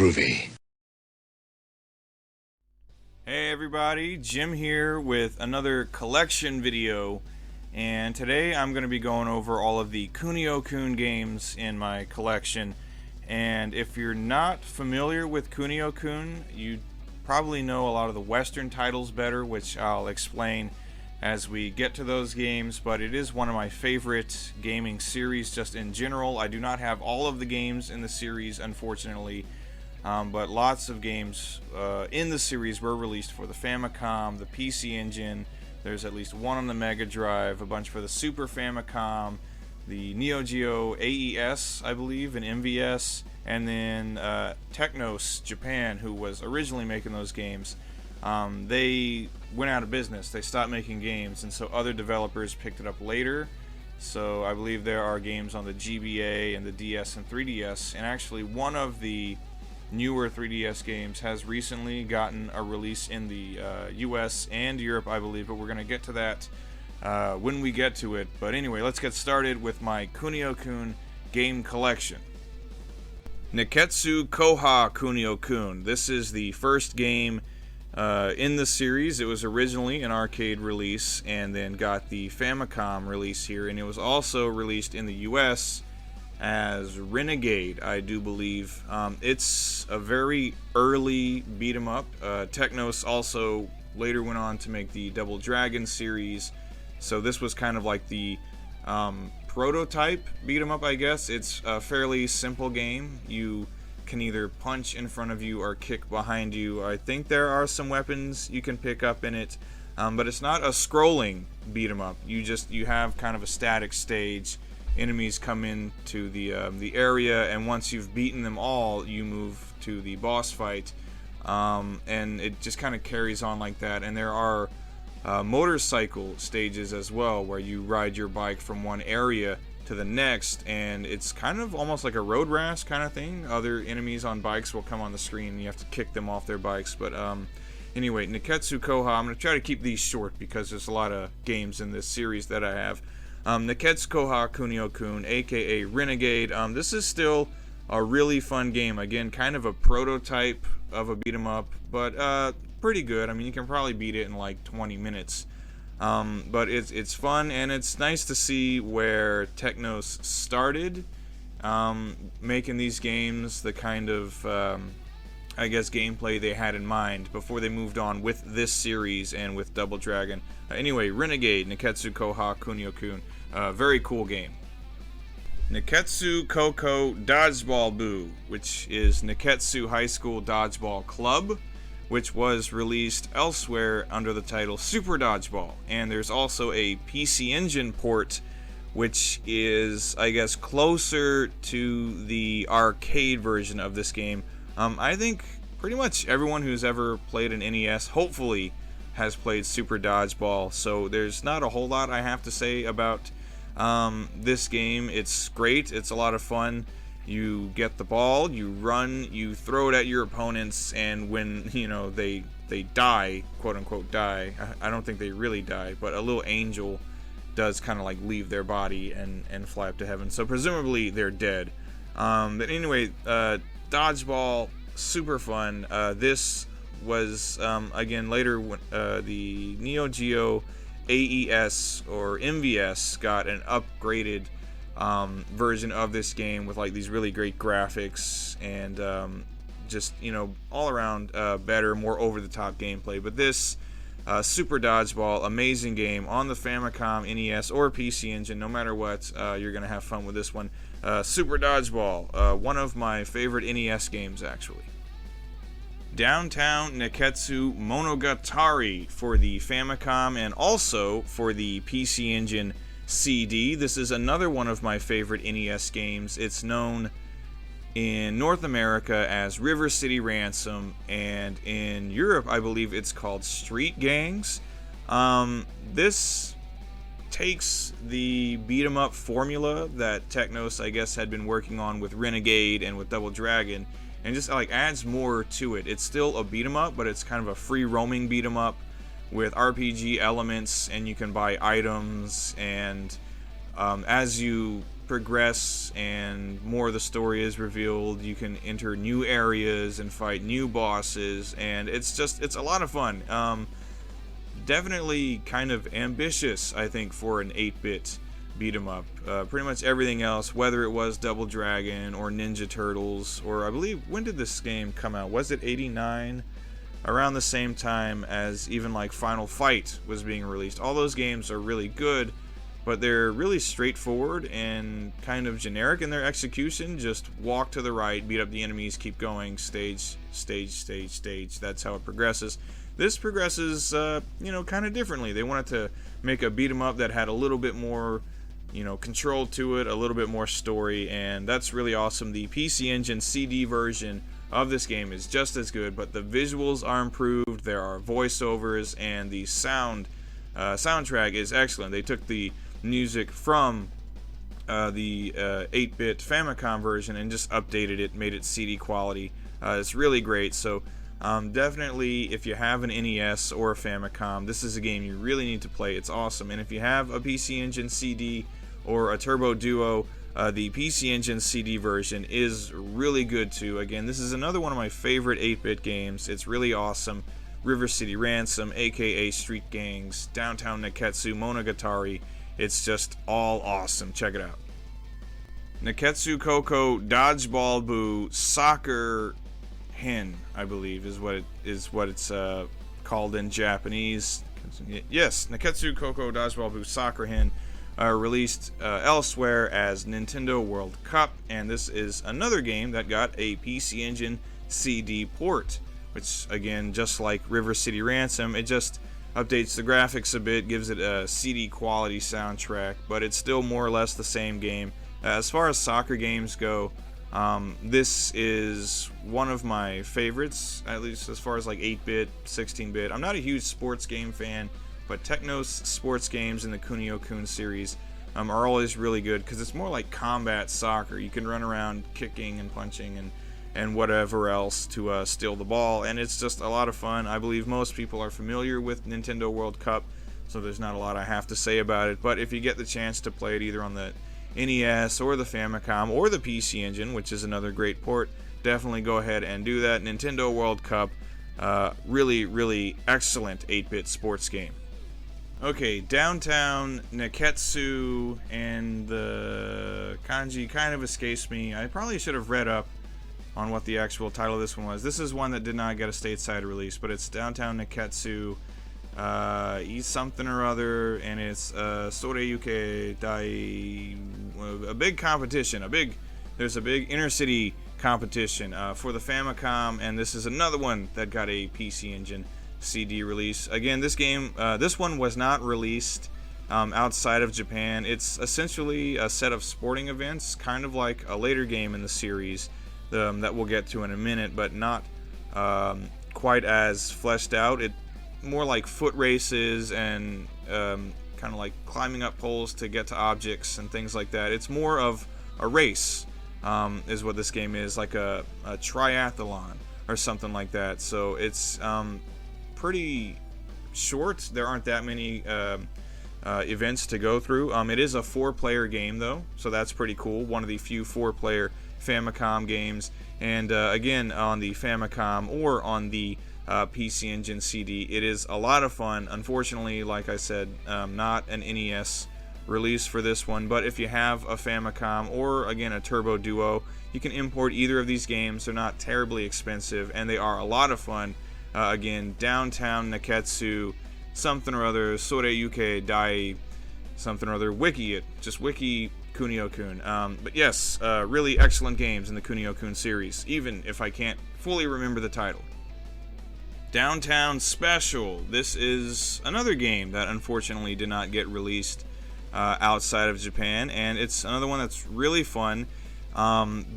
groovy. Hey everybody, Jim here with another collection video, and today I'm going to be going over all of the Kunio-kun games in my collection. And if you're not familiar with Kunio-kun, you probably know a lot of the Western titles better, which I'll explain as we get to those games, but it is one of my favorite gaming series just in general. I do not have all of the games in the series, unfortunately, but lots of games in the series were released for the Famicom, the PC Engine. There's at least one on the Mega Drive, a bunch for the Super Famicom, the Neo Geo AES, I believe, and MVS, and then Technos Japan, who was originally making those games. They went out of business. They stopped making games, and so other developers picked it up later. So I believe there are games on the GBA and the DS and 3DS, and actually one of the newer 3DS games has recently gotten a release in the US and Europe, I believe, but we're going to get to that when we get to it. But anyway, let's get started with my Kunio-kun game collection. Nekketsu Koha Kunio-kun. This is the first game in the series. It was originally an arcade release and then got the Famicom release here, and it was also released in the US as Renegade, I do believe. It's a very early beat 'em up. Technos also later went on to make the Double Dragon series, so this was kind of like the prototype beat 'em up, I guess. It's a fairly simple game. You can either punch in front of you or kick behind you. I think there are some weapons you can pick up in it, but it's not a scrolling beat 'em up. You have kind of a static stage. Enemies come into the area, and once you've beaten them all, you move to the boss fight, and it just kind of carries on like that. And there are motorcycle stages as well, where you ride your bike from one area to the next, and it's kind of almost like a road rash kind of thing. Other enemies on bikes will come on the screen, and you have to kick them off their bikes. But anyway, Nekketsu Koha, I'm going to try to keep these short because there's a lot of games in this series that I have. Nekketsu Koha Kunio-kun, aka Renegade. This is still a really fun game. Again, kind of a prototype of a beat 'em up, but pretty good. I mean, you can probably beat it in like 20 minutes. But it's fun, and it's nice to see where Technos started making these games, the kind of I guess gameplay they had in mind before they moved on with this series and with Double Dragon. Anyway, Renegade, Nekketsu Koha Kunio-kun, very cool game. Nekketsu Koko Dodgeball Boo, which is Nekketsu High School Dodgeball Club, which was released elsewhere under the title Super Dodgeball. And there's also a PC Engine port, which is, I guess, closer to the arcade version of this game. I think pretty much everyone who's ever played an NES, hopefully, has played Super Dodgeball, so there's not a whole lot I have to say about this game. It's great, it's a lot of fun. You get the ball, you run, you throw it at your opponents, and when, you know, they die, quote-unquote die, I don't think they really die, but a little angel does kind of like leave their body and fly up to heaven, so presumably they're dead. But anyway, Dodgeball, super fun. This was, again, later when the Neo Geo AES or MVS got an upgraded version of this game with like these really great graphics and just, you know, all around better, more over-the-top gameplay. But this Super Dodgeball, amazing game on the Famicom, NES, or PC Engine. No matter what, you're gonna have fun with this one. Super Dodgeball, one of my favorite NES games, actually. Downtown Nekketsu Monogatari for the Famicom and also for the PC Engine CD. This is another one of my favorite NES games. It's known in North America as River City Ransom, and in Europe I believe it's called Street Gangs. This takes the beat 'em up formula that Technos, I guess, had been working on with Renegade and with Double Dragon, and just like adds more to it. It's still a beat 'em up, but it's kind of a free roaming beat 'em up with RPG elements, and you can buy items, and as you progress and more of the story is revealed, you can enter new areas and fight new bosses, and it's a lot of fun. Definitely kind of ambitious, I think, for an 8-bit beat 'em up. Pretty much everything else, whether it was Double Dragon or Ninja Turtles, or I believe, when did this game come out? Was it 89? Around the same time as even like Final Fight was being released. All those games are really good, but they're really straightforward and kind of generic in their execution. Just walk to the right, beat up the enemies, keep going, stage, stage, stage, stage. That's how it progresses. This progresses, kind of differently. They wanted to make a beat 'em up that had a little bit more, control to it, a little bit more story, and that's really awesome. The PC Engine CD version of this game is just as good, but the visuals are improved. There are voiceovers, and the soundtrack is excellent. They took the music from the 8-bit Famicom version and just updated it, made it CD quality. It's really great. So definitely, if you have an NES or a Famicom, this is a game you really need to play. It's awesome. And if you have a PC Engine CD or a Turbo Duo, the PC Engine CD version is really good too. Again, this is another one of my favorite 8-bit games. It's really awesome. River City Ransom, aka Street Gangs, Downtown Neketsu, Monogatari. It's just all awesome. Check it out. Neketsu Koko Dodgeball Boo Soccer Hen, I believe, is what it's called in Japanese. Yes, Neketsu Koko Dodgeball Boo Soccer Hen. Released elsewhere as Nintendo World Cup, and this is another game that got a PC Engine CD port, which, again, just like River City Ransom, it just updates the graphics a bit, gives it a CD quality soundtrack, but it's still more or less the same game. As far as soccer games go, this is one of my favorites, at least as far as like 8-bit, 16-bit. I'm not a huge sports game fan, but Techno's sports games in the Kunio-kun series are always really good because it's more like combat soccer. You can run around kicking and punching and whatever else to steal the ball, and it's just a lot of fun. I believe most people are familiar with Nintendo World Cup, so there's not a lot I have to say about it, but if you get the chance to play it either on the NES or the Famicom or the PC Engine, which is another great port, definitely go ahead and do that. Nintendo World Cup, really, really excellent 8-bit sports game. Okay, Downtown Neketsu, and the kanji kind of escapes me. I probably should have read up on what the actual title of this one was. This is one that did not get a stateside release, but it's Downtown Neketsu, Eat Something or Other, and it's Soreyuke Dai, a big competition. There's a big inner-city competition for the Famicom, and this is another one that got a PC Engine CD release. Again, this game, this one was not released outside of Japan. It's essentially a set of sporting events, kind of like a later game in the series that we'll get to in a minute, but not quite as fleshed out. It more like foot races and kind of like climbing up poles to get to objects and things like that. It's more of a race, is what this game is, like a triathlon or something like that. So it's pretty short. There aren't that many events to go through. It is a 4-player game though, so that's pretty cool. One of the few 4-player Famicom games, and again, on the Famicom or on the PC Engine CD, it is a lot of fun. Unfortunately, like I said, not an NES release for this one, but if you have a Famicom or, again, a Turbo Duo, you can import either of these games. They're not terribly expensive, and they are a lot of fun. Again, Downtown Neketsu, something or other, Soreyuke Dai, something or other, wiki it, just wiki Kunio-kun. But yes, really excellent games in the Kunio-kun series, even if I can't fully remember the title. Downtown Special. This is another game that unfortunately did not get released outside of Japan, and it's another one that's really fun.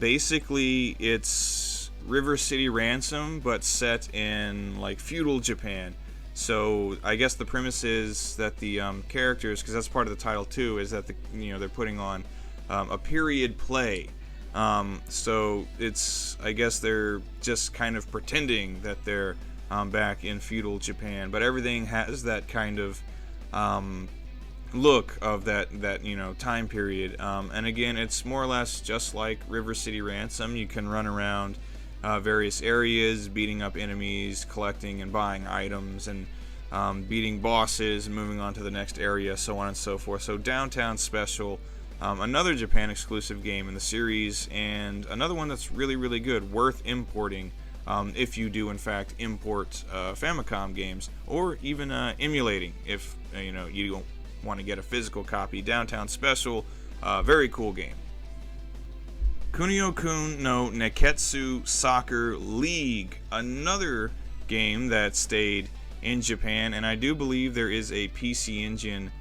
Basically, it's River City Ransom, but set in like feudal Japan. So I guess the premise is that the characters, because that's part of the title too, is that they're putting on a period play. So it's, I guess they're just kind of pretending that they're back in feudal Japan, but everything has that kind of look of that time period. And again, it's more or less just like River City Ransom. You can run around various areas, beating up enemies, collecting and buying items, and beating bosses and moving on to the next area, so on and so forth. So Downtown Special, another Japan exclusive game in the series, and another one that's really, really good, worth importing if you do in fact import Famicom games, or even emulating if you don't want to get a physical copy. Downtown Special, very cool game. Kunio-kun no Neketsu Soccer League, another game that stayed in Japan, and I do believe there is a PC Engine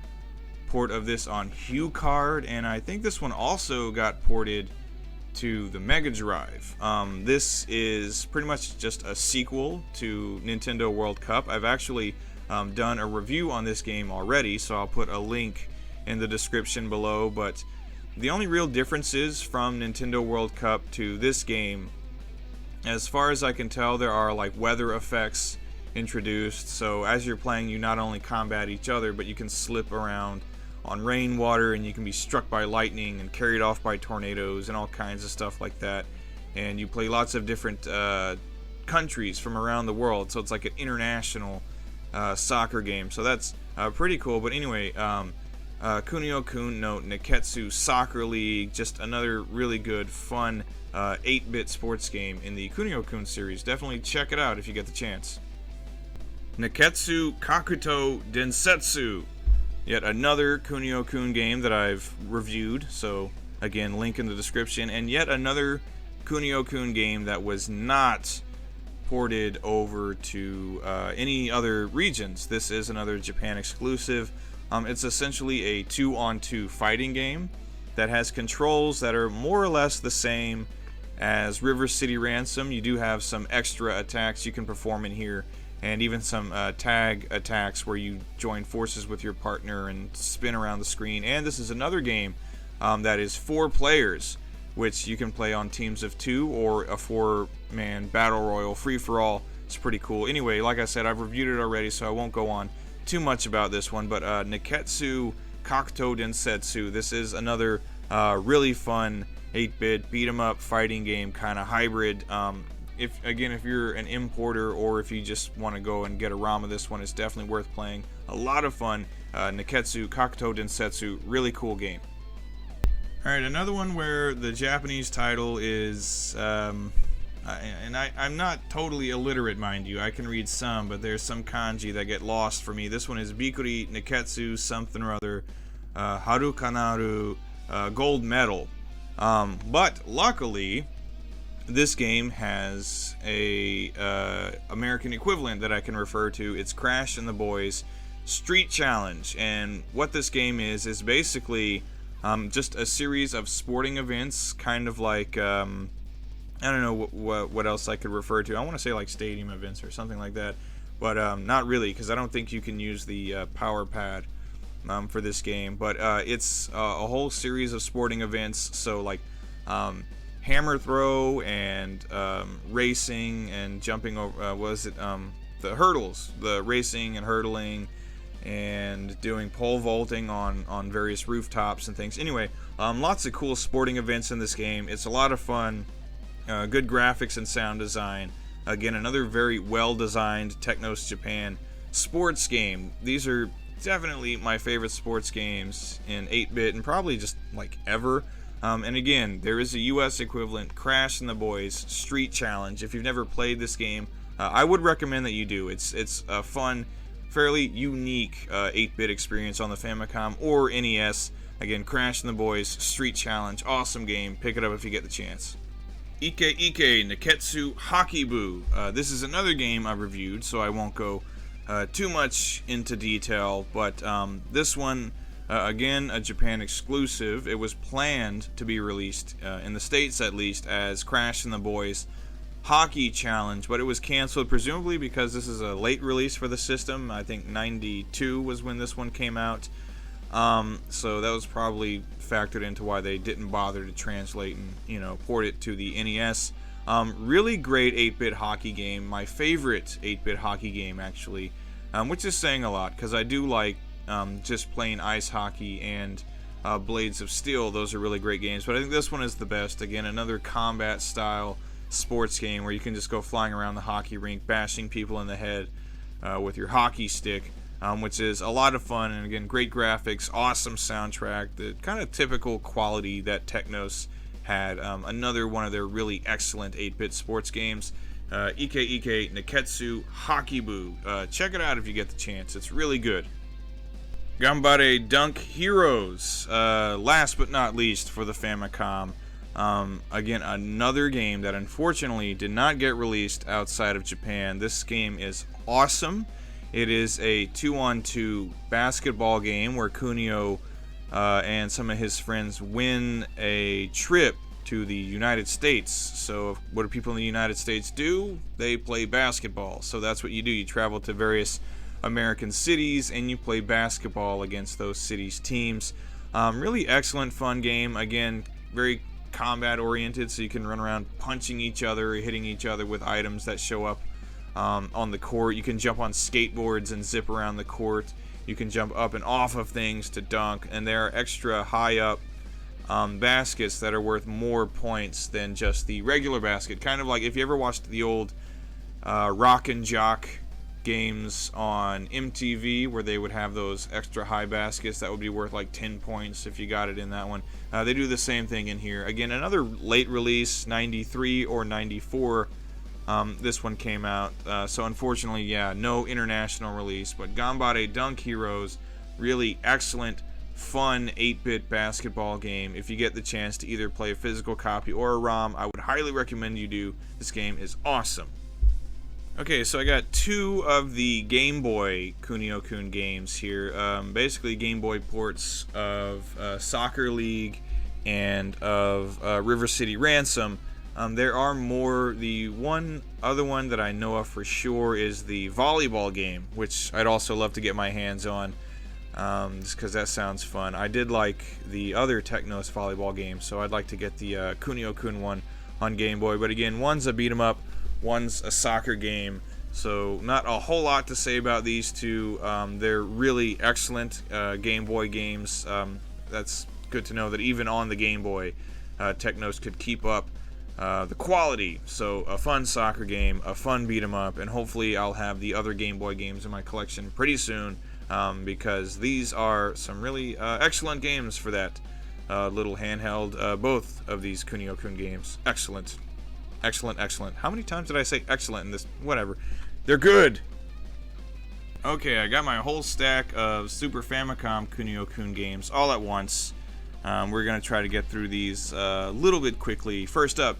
port of this on HuCard, and I think this one also got ported to the Mega Drive. This is pretty much just a sequel to Nintendo World Cup. I've actually done a review on this game already, so I'll put a link in the description below, but the only real differences from Nintendo World Cup to this game, as far as I can tell, there are like weather effects introduced, so as you're playing you not only combat each other, but you can slip around on rainwater, and you can be struck by lightning and carried off by tornadoes and all kinds of stuff like that. And you play lots of different countries from around the world, so it's like an international soccer game, so that's pretty cool. But anyway, Kunio-kun no Neketsu Soccer League, just another really good, fun 8-bit sports game in the Kunio-kun series. Definitely check it out if you get the chance. Neketsu Kakuto Densetsu, yet another Kunio-kun game that I've reviewed, so again, link in the description, and yet another Kunio-kun game that was not ported over to any other regions. This is another Japan exclusive. It's essentially a 2-on-2 fighting game that has controls that are more or less the same as River City Ransom. You do have some extra attacks you can perform in here, and even some tag attacks where you join forces with your partner and spin around the screen. And this is another game that is 4 players, which you can play on teams of 2 or a 4-man battle royal free-for-all. It's pretty cool. Anyway, like I said, I've reviewed it already, so I won't go on too much about this one. But Neketsu Kakuto Densetsu, this is another really fun 8-bit beat-em-up fighting game, kind of hybrid. If you're an importer, or if you just want to go and get a ROM of this one, it's definitely worth playing. A lot of fun. Neketsu Kakuto Densetsu, really cool game. Alright, another one where the Japanese title is, I'm not totally illiterate, mind you. I can read some, but there's some kanji that get lost for me. This one is Bikuri Neketsu something or other, Harukanaru, gold medal. But luckily, this game has a American equivalent that I can refer to. It's Crash and the Boys Street Challenge, and what this game is basically just a series of sporting events, kind of like I don't know what else I could refer to. I want to say like stadium events or something like that, but not really, because I don't think you can use the power pad for this game. But it's a whole series of sporting events, so like hammer throw and racing and jumping over, the hurdles, the racing and hurdling, and doing pole vaulting on various rooftops and things. Anyway, lots of cool sporting events in this game. It's a lot of fun, good graphics and sound design. Again, another very well designed Technos Japan sports game. These are definitely my favorite sports games in 8-bit, and probably just like ever. And again, there is a US equivalent, Crash and the Boys Street Challenge. If you've never played this game, I would recommend that you do. It's a fun, fairly unique 8-bit experience on the Famicom or NES. Again, Crash and the Boys Street Challenge, awesome game. Pick it up if you get the chance. Ike Ike Neketsu Hakibu. This is another game I've reviewed, so I won't go too much into detail, but this one, again, a Japan exclusive. It was planned to be released, in the States at least, as Crash and the Boys Hockey Challenge, but it was canceled, presumably because this is a late release for the system. I think 92 was when this one came out, so that was probably factored into why they didn't bother to translate and port it to the NES. Really great 8-bit hockey game, my favorite 8-bit hockey game actually, which is saying a lot, because I do like just plain ice hockey and Blades of Steel. Those are really great games, but I think this one is the best. Again, another combat style sports game where you can just go flying around the hockey rink, bashing people in the head with your hockey stick, which is a lot of fun. And again, great graphics, awesome soundtrack, the kind of typical quality that Technos had. Another one of their really excellent 8-bit sports games. Ike Ike Neketsu Hockey-Boo. Check it out if you get the chance. It's really good. Gambare Dunk Heroes. Last but not least for the Famicom. Again, another game that unfortunately did not get released outside of Japan. This game is awesome. It is a 2-on-2 basketball game where Kunio and some of his friends win a trip to the United States. So what do people in the United States do? They play basketball. So that's what you do. You travel to various American cities and you play basketball against those cities' teams. Really excellent, fun game. Again, very combat oriented, so you can run around punching each other, hitting each other with items that show up on the court. You can jump on skateboards and zip around the court. You can jump up and off of things to dunk, and there are extra high up baskets that are worth more points than just the regular basket. Kind of like if you ever watched the old Rock and Jock games on MTV where they would have those extra high baskets that would be worth like 10 points if you got it in that one. They do the same thing in here. Again, another late release, 93 or 94. This one came out. So unfortunately, yeah, no international release. But Gambare Dunk Heroes, really excellent, fun 8-bit basketball game. If you get the chance to either play a physical copy or a ROM, I would highly recommend you do. This game is awesome. Okay, so I got two of the Game Boy Kunio-kun games here. Basically Game Boy ports of Soccer League and of River City Ransom. There are more. The one other one that I know of for sure is the volleyball game, which I'd also love to get my hands on, just because that sounds fun. I did like the other Technos volleyball game, so I'd like to get the Kunio-kun one on Game Boy. But again, one's a beat 'em up, one's a soccer game, so not a whole lot to say about these two. They're really excellent Game Boy games. That's good to know that even on the Game Boy, Technos could keep up the quality. So a fun soccer game, a fun beat 'em up, and hopefully I'll have the other Game Boy games in my collection pretty soon, because these are some really excellent games for that little handheld. Both of these Kunio-kun games, excellent. Excellent, excellent. How many times did I say excellent in this? Whatever. They're good. Okay, I got my whole stack of Super Famicom Kunio-kun games all at once. We're going to try to get through these a little bit quickly. First up,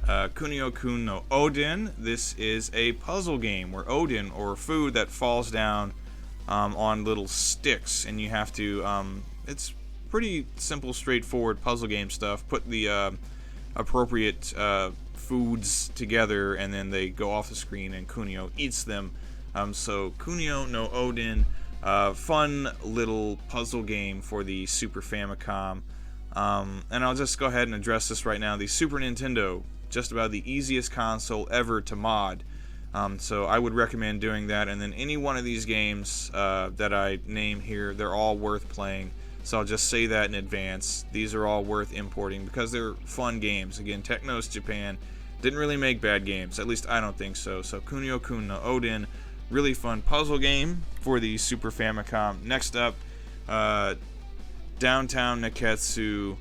Kunio-kun no Odin. This is a puzzle game where Odin, or food that falls down on little sticks, and you have to, it's pretty simple, straightforward puzzle game stuff. Put the appropriate foods together, and then they go off the screen, and Kunio eats them. So Kunio no Odin, fun little puzzle game for the Super Famicom. And I'll just go ahead and address this right now. The Super Nintendo, just about the easiest console ever to mod. So I would recommend doing that. And then any one of these games that I name here, they're all worth playing. So I'll just say that in advance. These are all worth importing because they're fun games. Again, Technos Japan didn't really make bad games. At least I don't think so. So Kunio-kun no Odin, really fun puzzle game for the Super Famicom. Next up, Downtown Neketsu,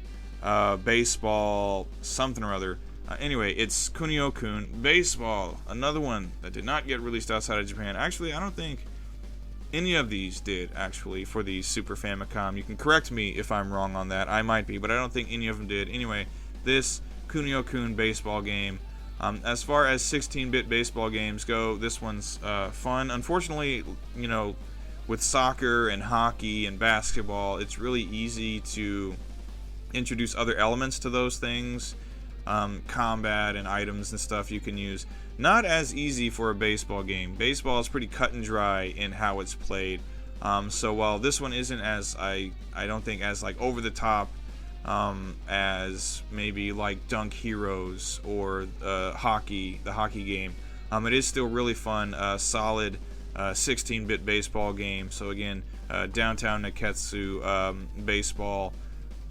baseball, something or other. Anyway, it's Kunio-kun Baseball, another one that did not get released outside of Japan. Actually, I don't think any of these did, actually, for the Super Famicom. You can correct me if I'm wrong on that. I might be, but I don't think any of them did. Anyway, this Kunio-kun baseball game, as far as 16-bit baseball games go, this one's fun. Unfortunately, you know, with soccer and hockey and basketball, it's really easy to introduce other elements to those things, combat and items and stuff you can use. Not as easy for a baseball game. Baseball is pretty cut and dry in how it's played. So while this one isn't as, I don't think as like over the top as maybe like Dunk Heroes or the hockey game, it is still really fun, solid 16-bit baseball game. So again, downtown Neketsu, baseball,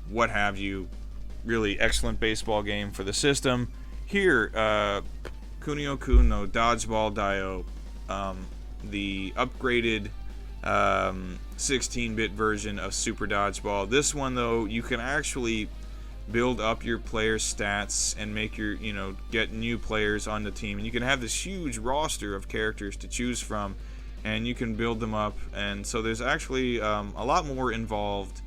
what have you. Really excellent baseball game for the system. Here, Kunio-kun no Dodgeball Dio, the upgraded 16-bit version of Super Dodgeball. This one, though, you can actually build up your players' stats and make your, get new players on the team. And you can have this huge roster of characters to choose from, and you can build them up. And so there's actually a lot more involved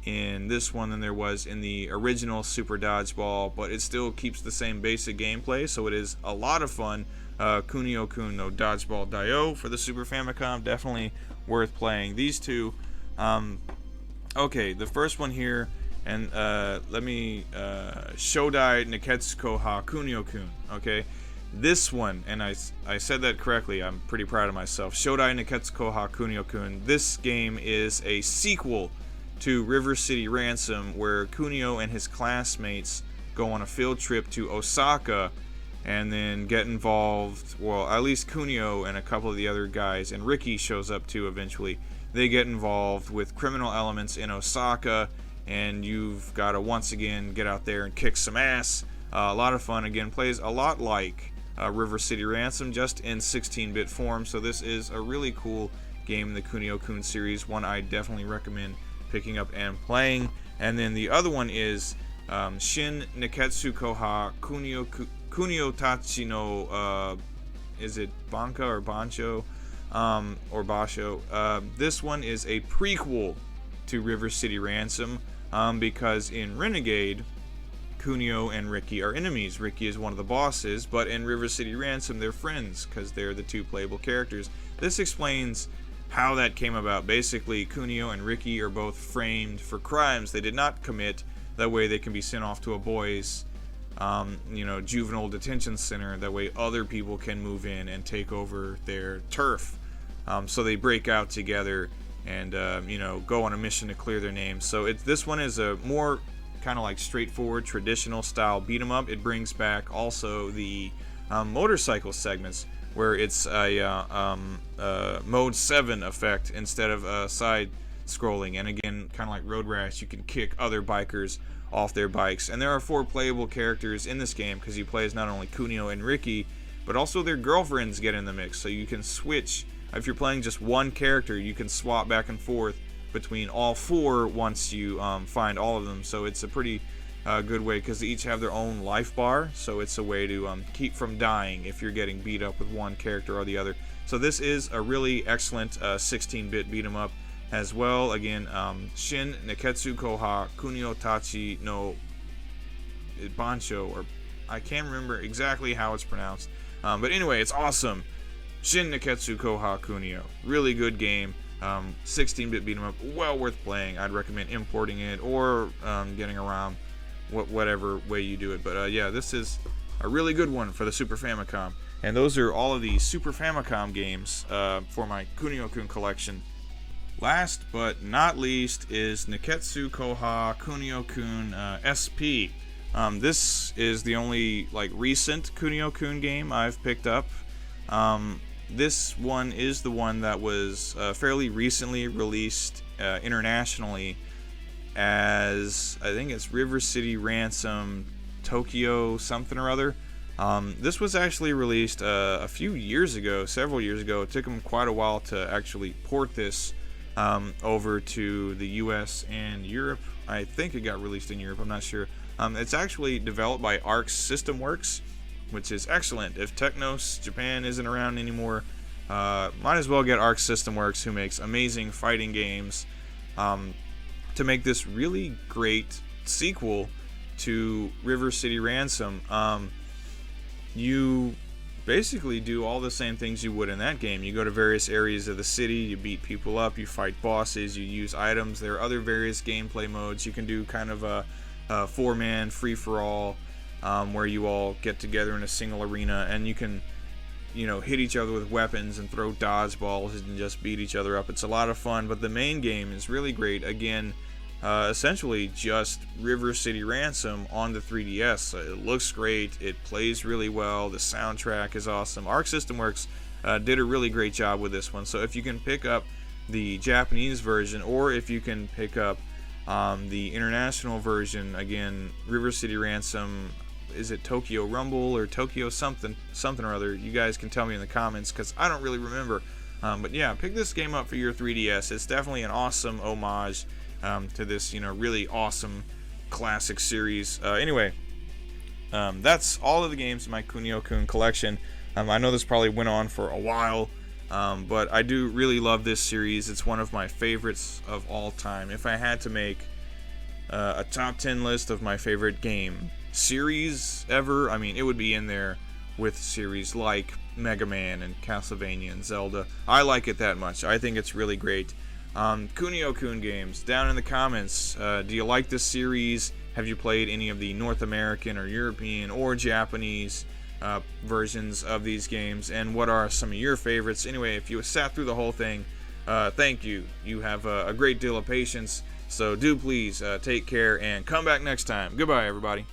in this one than there was in the original Super Dodgeball, but it still keeps the same basic gameplay, so it is a lot of fun. Kunio-kun no Dodgeball Dio for the Super Famicom, definitely worth playing. These two, okay, the first one here, and let me, Shodai Neketsu Koha Kunio-kun, okay? This one, and I said that correctly, I'm pretty proud of myself. Shodai Neketsu Koha Kunio-kun. This game is a sequel to River City Ransom, where Kunio and his classmates go on a field trip to Osaka and then get involved, well, at least Kunio and a couple of the other guys, and Ricky shows up too eventually. They get involved with criminal elements in Osaka, and you've got to once again get out there and kick some ass. A lot of fun. Again, plays a lot like River City Ransom, just in 16-bit form, so this is a really cool game in the Kunio-kun series, one I definitely recommend picking up and playing. And then the other one is Shin Neketsu Koha Kunio Tachi no is it Banka or Bancho or Basho. This one is a prequel to River City Ransom, because in Renegade, Kunio and Ricky are enemies. Ricky is one of the bosses, but in River City Ransom they're friends because they're the two playable characters. This explains how that came about. Basically, Kunio and Ricky are both framed for crimes they did not commit. That way they can be sent off to a boys' juvenile detention center. That way other people can move in and take over their turf. So they break out together and go on a mission to clear their names. So this one is a more kind of like straightforward traditional style beat 'em up. It brings back also the motorcycle segments, where it's a mode 7 effect instead of side scrolling. And again, kind of like Road Rash, you can kick other bikers off their bikes. And there are 4 playable characters in this game, because you play as not only Kunio and Ricky, but also their girlfriends get in the mix. So you can switch. If you're playing just one character, you can swap back and forth between all 4 once you find all of them. So it's a pretty good way, because they each have their own life bar, so it's a way to keep from dying if you're getting beat up with one character or the other. So this is a really excellent 16-bit beat 'em up as well. Again, Shin Neketsu Koha Kunio Tachi no Bancho, or I can't remember exactly how it's pronounced, but anyway, it's awesome. Shin Neketsu Koha Kunio, really good game. 16-bit beat 'em up, well worth playing. I'd recommend importing it or getting around whatever way you do it. But yeah, this is a really good one for the Super Famicom. And those are all of the Super Famicom games for my Kunio-kun collection. Last but not least is Neketsu Koha Kunio-kun SP. This is the only recent Kunio-kun game I've picked up. This one is the one that was fairly recently released internationally as, I think it's River City Ransom Tokyo something or other. This was actually released a few years ago, several years ago. It took them quite a while to actually port this over to the US and Europe. I think it got released in Europe, I'm not sure. It's actually developed by Arc System Works, which is excellent. If Technos Japan isn't around anymore, might as well get Arc System Works, who makes amazing fighting games, to make this really great sequel to River City Ransom. You basically do all the same things you would in that game. You go to various areas of the city, you beat people up, you fight bosses, you use items. There are other various gameplay modes. You can do kind of a 4-man free-for-all, where you all get together in a single arena, and you can hit each other with weapons and throw dodgeballs and just beat each other up. It's a lot of fun, but the main game is really great. Again, essentially just River City Ransom on the 3DS. It looks great, it plays really well, the soundtrack is awesome. Arc System Works, did a really great job with this one. So if you can pick up the Japanese version, or if you can pick up the international version, again, River City Ransom, is it Tokyo Rumble or Tokyo something or other? You guys can tell me in the comments, because I don't really remember. But yeah, pick this game up for your 3DS. It's definitely an awesome homage to this, really awesome classic series. Anyway, that's all of the games in my Kunio-kun collection. I know this probably went on for a while, but I do really love this series. It's one of my favorites of all time. If I had to make a top 10 list of my favorite game series ever, I mean, it would be in there with series like Mega Man and Castlevania and Zelda. I like it that much. I think it's really great. Kunio-kun games, down in the comments. Do you like this series? Have you played any of the North American or European or Japanese versions of these games? And what are some of your favorites? Anyway, if you sat through the whole thing, thank you. You have a great deal of patience. So do please take care and come back next time. Goodbye, everybody.